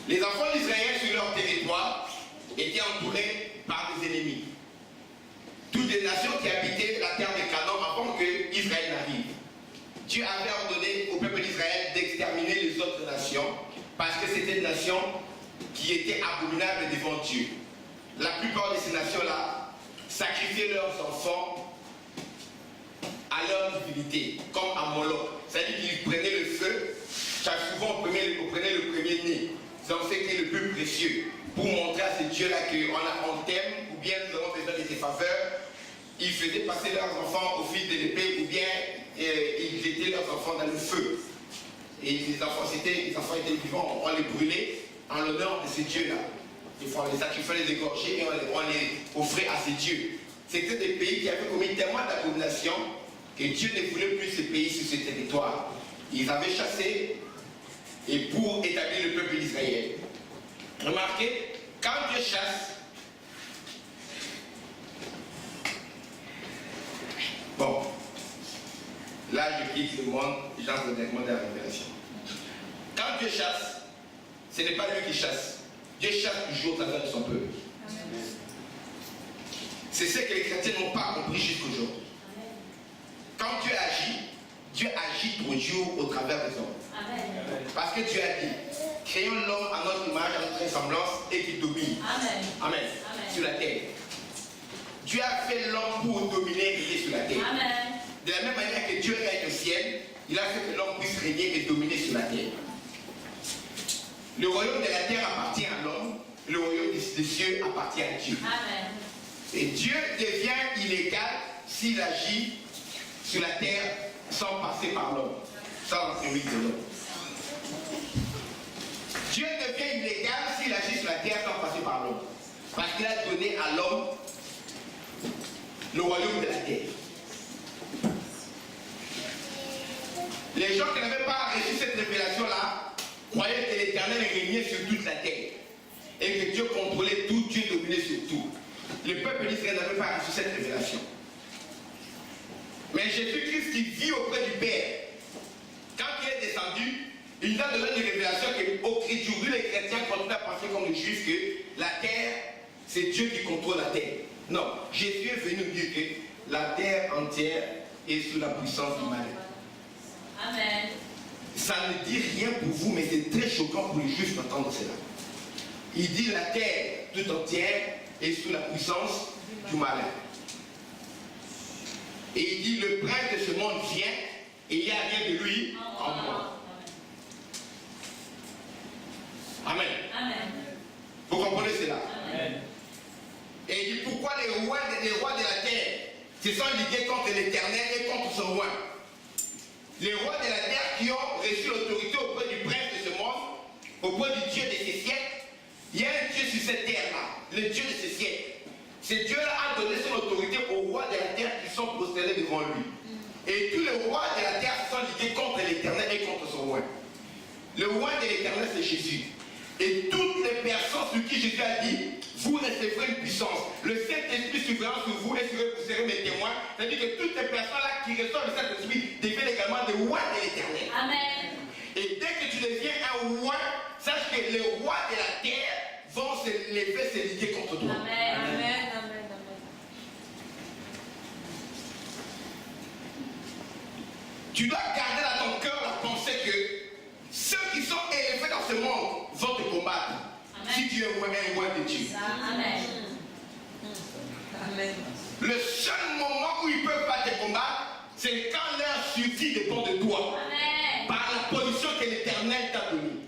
Les enfants d'Israël sur leur territoire étaient entourés par des ennemis. Toutes les nations qui habitaient la terre de Canaan avant que Israël n'arrive. Dieu avait ordonné au peuple d'Israël d'exterminer les autres nations parce que c'était des nations qui étaient abominables devant Dieu. La plupart de ces nations-là sacrifiaient leurs enfants à leur divinité, comme à Moloch. C'est-à-dire qu'ils prenaient le feu, chaque souvent on prenait le premier-né. Donc c'était le plus précieux pour montrer à ces dieux-là qu'on t'aime ou bien nous avons besoin de tes faveurs. Ils faisaient passer leurs enfants au fil de l'épée ou bien ils jetaient leurs enfants dans le feu. Et les enfants étaient vivants, on les brûlait en l'honneur de ces dieux-là. Des fois on les sacrifiait, les égorgeait et on les offrait à ces dieux. C'était des pays qui avaient commis tellement d'abominations que Dieu ne voulait plus ces pays sur ce territoire. Ils avaient chassé et pour établir le peuple d'Israël. Remarquez, quand Dieu chasse, bon, là je quitte le monde, j'entre directement dans la révélation. Quand Dieu chasse, ce n'est pas lui qui chasse. Dieu chasse toujours au travers de son peuple. C'est ce que les chrétiens n'ont pas compris jusqu'aujourd'hui. Quand Dieu agit toujours au travers des hommes. Amen. Parce que Dieu a dit, créons l'homme à notre image, à notre ressemblance et qu'il domine. Amen. Amen. Amen. Sur la terre. Dieu a fait l'homme pour dominer et régner sur la terre. Amen. De la même manière que Dieu règne au ciel, il a fait que l'homme puisse régner et dominer sur la terre. Le royaume de la terre appartient à l'homme, le royaume des cieux appartient à Dieu. Amen. Et Dieu devient illégal s'il agit sur la terre sans passer par l'homme, sans le service de l'homme. Dieu devient illégal s'il agit sur la terre sans passer par l'homme. Parce qu'il a donné à l'homme le royaume de la terre. Les gens qui n'avaient pas reçu cette révélation-là croyaient que l'Éternel régnait sur toute la terre. Et que Dieu contrôlait tout, Dieu dominait sur tout. Le peuple d'Israël n'avait pas reçu cette révélation. Mais Jésus-Christ qui vit auprès du Père, quand il est descendu, il nous a donné une révélation qu'aujourd'hui les chrétiens continuent à penser comme les juifs que la terre, c'est Dieu qui contrôle la terre. Non, Jésus est venu nous dire que la terre entière est sous la puissance du mal. Amen. Ça ne dit rien pour vous, mais c'est très choquant pour les juifs d'entendre cela. Il dit la terre tout entière est sous la puissance du malin. Et il dit le prince de ce monde vient et il n'y a rien de lui en moi. Amen. Amen. Vous comprenez cela? Amen. Et il dit pourquoi les rois de la terre se sont ligués contre l'Éternel et contre son roi. Les rois de la terre qui ont reçu l'autorité auprès du prince de ce monde, auprès du Dieu de ces siècles. Il y a un Dieu sur cette terre-là, le Dieu de ces siècles. Ce Dieu-là a donné son autorité aux rois de la terre qui sont prosternés devant lui. Et tous les rois de la terre sont ligués contre l'Éternel et contre son roi. Le roi de l'Éternel, c'est Jésus. Et toutes les personnes sur qui Jésus a dit, vous recevrez une puissance. Le Saint-Esprit surveillant sur vous et vous serez mes témoins. C'est-à-dire que toutes les personnes-là qui reçoivent le Saint-Esprit deviennent également des rois de l'Éternel. Amen. Et dès que tu deviens un roi, sache que les rois de la terre vont se lever, se liguer contre toi. Amen. Amen. Amen. Amen. Tu dois garder dans ton cœur la pensée que ceux qui sont élevés dans ce monde vont te combattre. si tu es un roi de Dieu. Amen. Amen. Le seul moment où ils ne peuvent pas te combattre, c'est quand leur survie dépend de toi. Amen. Par la position que l'Éternel t'a donnée.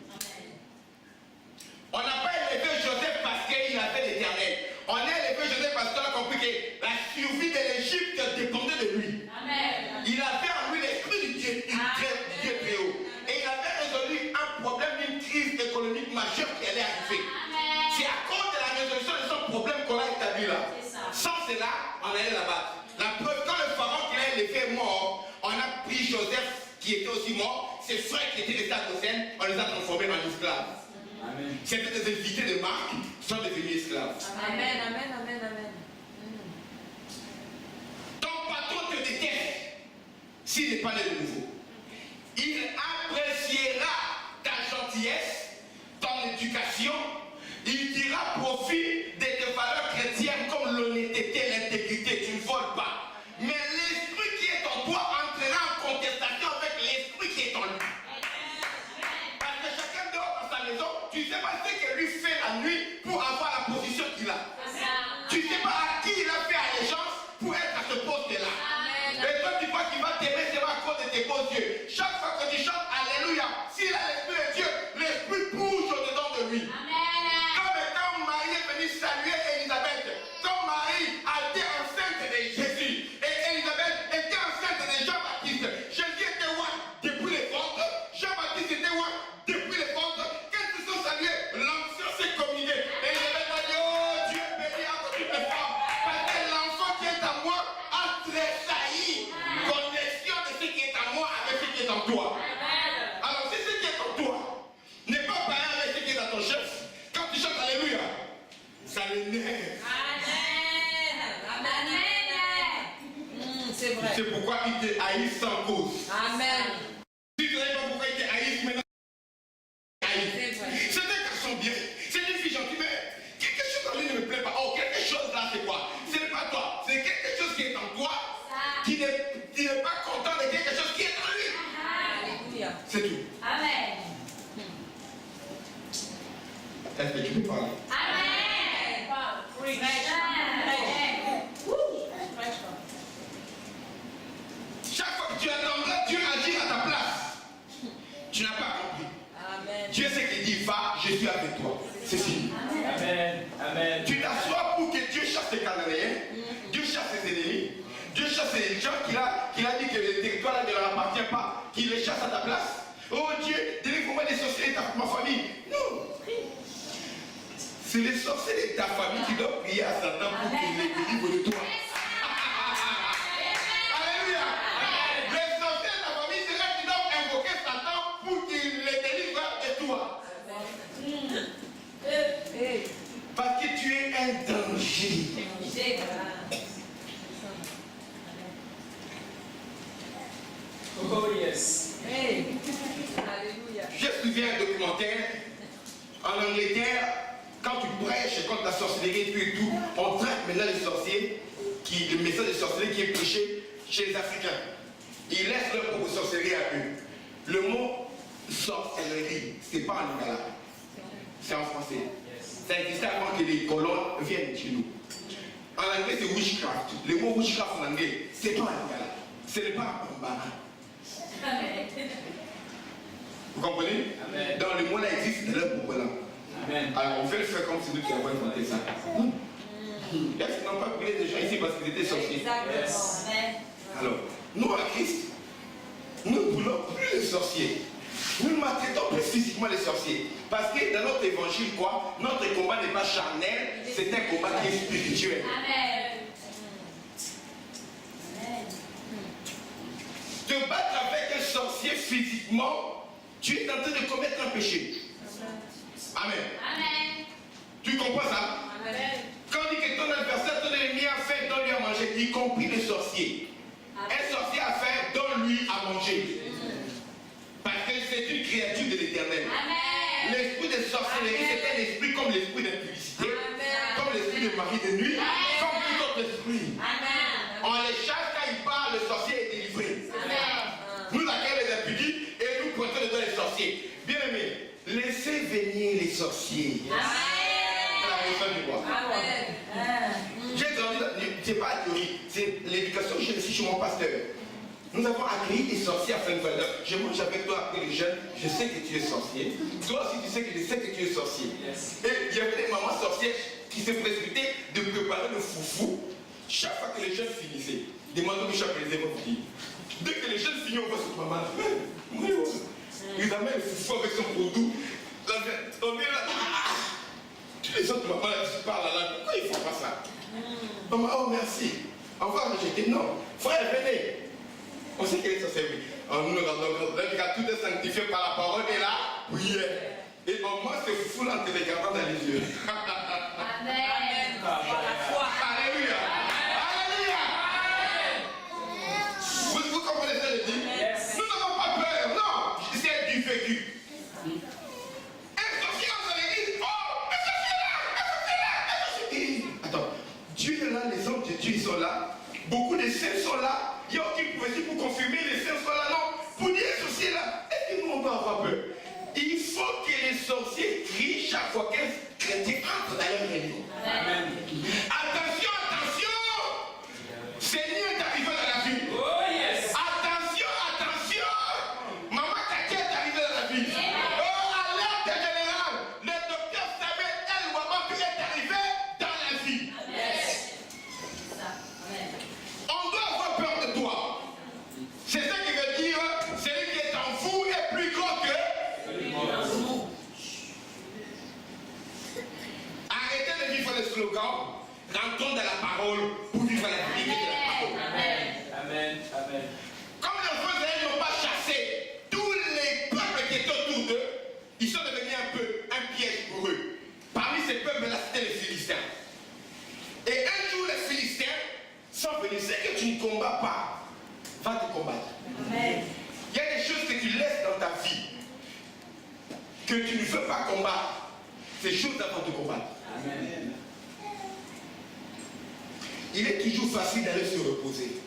On n'a pas élevé Joseph parce qu'il a fait l'Éternel. On a élevé Joseph parce qu'on a compris que la survie de l'Égypte dépendait de lui. Amen. Il avait en lui l'esprit du Dieu très haut. Et il avait résolu un problème d'une crise économique majeure qui allait arriver. C'est à cause de la résolution de son problème qu'on l'a établi là. Sans cela, on allait là-bas. La preuve, quand le pharaon qui l'a élevé est mort, on a pris Joseph qui était aussi mort, ses frères qui étaient restés à Goshen, on les a transformés en esclaves. C'était des invités de Marc qui sont devenus esclaves. Amen, amen, amen, amen. Ton patron te déteste s'il n'est pas né de nouveau. Il appréciera ta gentillesse, ton éducation. Il dira profit de tes valeurs chrétiennes comme l'honnêteté, l'intégrité. Tu ne voles pas. Mais l'esprit qui est en toi entrera en contestation avec l'esprit qui est en lui. Parce que chacun dehors dans sa maison, tu ne sais pas ce que lui fait la nuit pour avoir la position qu'il a. Tu ne sais pas à qui il a fait allégeance pour être à ce poste-là. Et toi, tu crois qu'il va t'aimer, c'est à cause de tes beaux yeux. Chaque fois que tu chantes Alléluia, s'il a l'esprit de Dieu, l'esprit bouge au-dedans de lui. Comme étant Marie est venue saluer Élisabeth, comme Marie a été enceinte de Jésus, et Élisabeth était enceinte de Jean-Baptiste. Jésus était roi depuis les ventres, Jean-Baptiste était roi depuis les ventres. Quand ils sont salués, l'onction s'est communiée. Élisabeth a dit, oh Dieu béni entre toutes les femmes, parce que l'enfant qui est en moi a tressailli. Connexion de ce qui est en moi avec ce qui est en toi. Alors si ce qui est en toi n'est pas pareil avec ce qui est dans ton chef, quand tu chantes Alléluia, ça l'énerve. C'est vrai. C'est pourquoi ils te haïssent sans cause. Amen. Si tu ne sais pas pourquoi ils te haïssent maintenant, c'est un garçon bien, c'est une fille gentille, mais quelque chose en lui ne me plaît pas. Oh, quelque chose là, c'est quoi? Ce n'est pas toi, c'est quelque chose qui est en toi qui n'est pas content de quelque chose qui est en lui. Alléluia. C'est tout. Amen. Est-ce que tu peux parler? Amen. Chaque fois que tu attendras Dieu agir à ta place, tu n'as pas compris. Amen. Dieu sait qu'il dit, va, je suis avec toi. C'est fini. Amen. Amen. Tu t'assois pour que Dieu chasse les Cananéens, Dieu chasse ses ennemis, Dieu chasse les gens qu'il a dit que le territoire là ne leur appartient pas, qu'il les chasse à ta place. Oh Dieu, délivre-moi des sorciers de ma famille. Non. C'est les sorciers de ta famille qui doivent prier à Satan pour qu'il les délivre de toi. Alléluia. Les sorciers de ta famille, c'est là qui doivent invoquer Satan pour qu'il les délivre de toi. Parce que tu es un danger. Oh yes. Alléluia. J'ai suivi un documentaire en Angleterre. Quand tu prêches contre la sorcellerie et tout, on traite maintenant les sorciers, le message de sorcellerie qui est prêché chez les Africains. Ils laissent leur propre sorcellerie à eux. Le mot sorcellerie, c'est pas en lingala, c'est en français. Ça existait avant que les colons viennent chez nous. En anglais, c'est witchcraft. Le mot witchcraft en anglais, c'est pas en lingala, ce n'est pas en bambara. Vous comprenez? Amen. Donc le mot-là existe dans leur propre langue. Amen. Alors on fait le faire comme si nous qui avons inventé ça. Est-ce qu'ils n'ont pas brûlé des gens ici parce qu'ils étaient sorciers? Exactement. Alors, nous à Christ, nous ne voulons plus les sorciers. Nous maltraitons plus physiquement les sorciers. Parce que dans notre évangile, quoi, notre combat n'est pas charnel, c'est un combat qui est spirituel. Amen. Te battre avec un sorcier physiquement, tu es en train de commettre un péché. Amen. Amen. Tu comprends ça? Amen. Quand on dit que ton adversaire, ton ennemi a faim, donne-lui à manger, y compris le sorcier. Un sorcier a faim, donne-lui à manger. Parce que c'est une créature de l'Éternel. L'esprit de sorcellerie, c'est un esprit comme l'esprit d'impudicité, comme l'esprit de mari de nuit, comme tout autre esprit. On les chasse quand ils parlent, le sorcier est délivré. Nous accueillons les impudiques et nous pointons dedans les sorciers. Bien aimés, laissez venir les sorciers. Amen. la maison du roi. Amen. J'ai grandi, c'est pas la théorie, c'est l'éducation que j'ai reçue chez mon pasteur. Nous avons accueilli des sorciers afin de faire. Je mange avec toi après les jeunes, je sais que tu es sorcier. Toi aussi, tu sais que je sais que tu es sorcier. Yes. Et il y avait des mamans sorcières qui se précipitaient de préparer le foufou. Chaque fois que les jeunes finissaient, demandons chaque plaisir va vous dire. Dès que les jeunes finissent, on voit cette maman. Ils amènent le foufou avec son produit. On est là. Tous les autres mamans qui parlent là, pourquoi ils font pas ça? Maman, oh merci. Au revoir, j'étais non. Frère, venez. On sait qu'elle est sorcière. Nous regardons, tout est sanctifié par la parole et la prière. Et au moins, c'est fou en te regardant dans les yeux. Amen. Par la foi. Alléluia. Alléluia. Vous comprenez ce que je dis? Yes. Nous n'avons pas peur. Non. C'est du vécu. Un sorcier dans l'église. Oh, un sorcier là. Un sorcier là. Attends. Dieu est là, les hommes de Dieu ils sont là. Beaucoup de saints sont là. Il n'y a aucune prophétie pour confirmer les saints sont là. Non. Pour dire les sorciers là. Est-ce que nous on doit avoir peur? Il faut que les sorciers crient chaque fois qu'un chrétien entre dans leur religion. Amen. Attention, attention! Seigneur est arrivé dans la vie. Oh yes. Attention, attention! Maman Kaki est arrivée dans la vie. Oh, alerte générale! Le docteur Samuel El Wabambi est arrivé dans la vie. On doit avoir peur de toi. C'est ça qui veut dire celui qui est en vous est plus grand que. Arrêtez de vivre les slogans, rentrons dans la parole pour vivre la vérité de la parole. Amen. Amen. Comme les enfants d'Israël n'ont pas chassé tous les peuples qui étaient autour d'eux, ils sont devenus un peu un piège pour eux. Parmi ces peuples-là, c'était les Philistins. Et un jour, les Philistins sont venus. C'est que tu ne combats pas, va te combattre. Amen. Il y a des choses que tu laisses dans ta vie, que tu ne veux pas combattre. Ces choses avant de combattre. Amen. Il est toujours facile d'aller se reposer.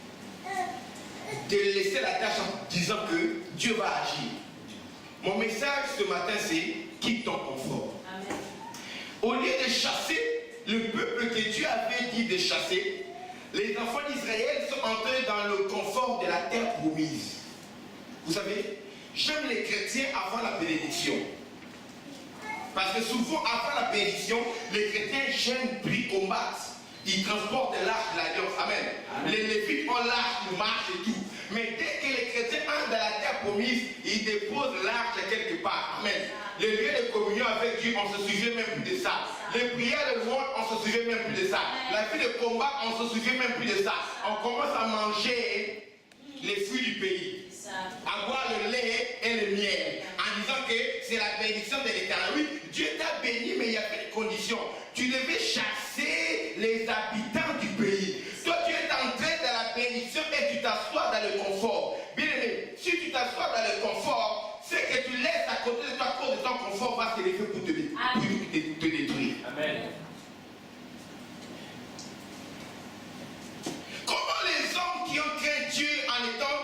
De laisser la tâche en disant que Dieu va agir. Mon message ce matin, c'est quitte ton confort. Amen. Au lieu de chasser le peuple que Dieu avait dit de chasser, les enfants d'Israël sont entrés dans le confort de la terre promise. Vous savez, j'aime les chrétiens avant la bénédiction. Parce que souvent, avant la bénédiction, les chrétiens gênent, prient, combattent. Ils transportent l'arche de l'alliance. Amen. Les Lévites ont l'arche, ils marchent et tout. Mais dès que les chrétiens entrent dans la terre promise, ils déposent l'arche quelque part. Amen. Les lieux de communion avec Dieu, on ne se souvient même plus de ça. Les prières de louange, on ne se souvient même plus de ça. La vie de combat, on ne se souvient même plus de ça. On commence à manger les fruits du pays. Avoir le lait et le miel. En disant que c'est la bénédiction de l'Éternel. Oui, Dieu t'a béni, mais il y avait des conditions. Tu devais chasser les habitants du pays. Toi, tu es entré dans la bénédiction et tu t'assois dans le confort. Bien aimé, si tu t'assois dans le confort, c'est que tu laisses à côté de toi, à cause de ton confort, va se lever pour te détruire. Amen. Comment les hommes qui ont craint Dieu en étant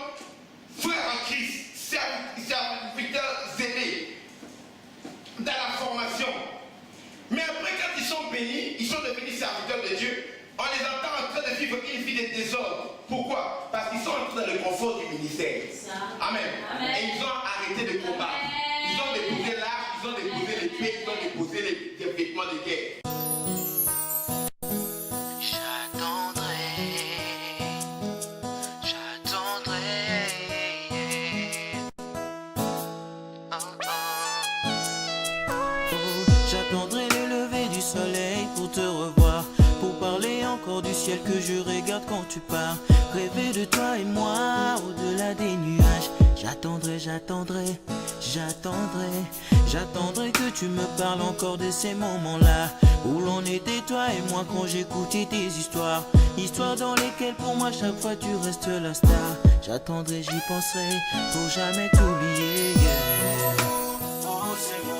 frères en Christ, serviteurs zélés, dans la formation, mais après quand ils sont bénis, ils sont devenus serviteurs de Dieu, on les entend en train de vivre une vie de désordre. Pourquoi? Parce qu'ils sont entrés dans le confort du ministère. Amen. Amen. Et ils ont arrêté de combattre. Ils ont déposé l'arche, ils ont déposé l'épée, ils ont déposé les vêtements de guerre. J'attendrai le lever du soleil pour te revoir, pour parler encore du ciel que je regarde quand tu pars. Rêver de toi et moi au-delà des nuages. J'attendrai, j'attendrai, j'attendrai, j'attendrai que tu me parles encore de ces moments-là où l'on était toi et moi quand j'écoutais tes histoires. Histoires dans lesquelles pour moi chaque fois tu restes la star. J'attendrai, j'y penserai pour jamais t'oublier. Yeah. Oh, c'est moi.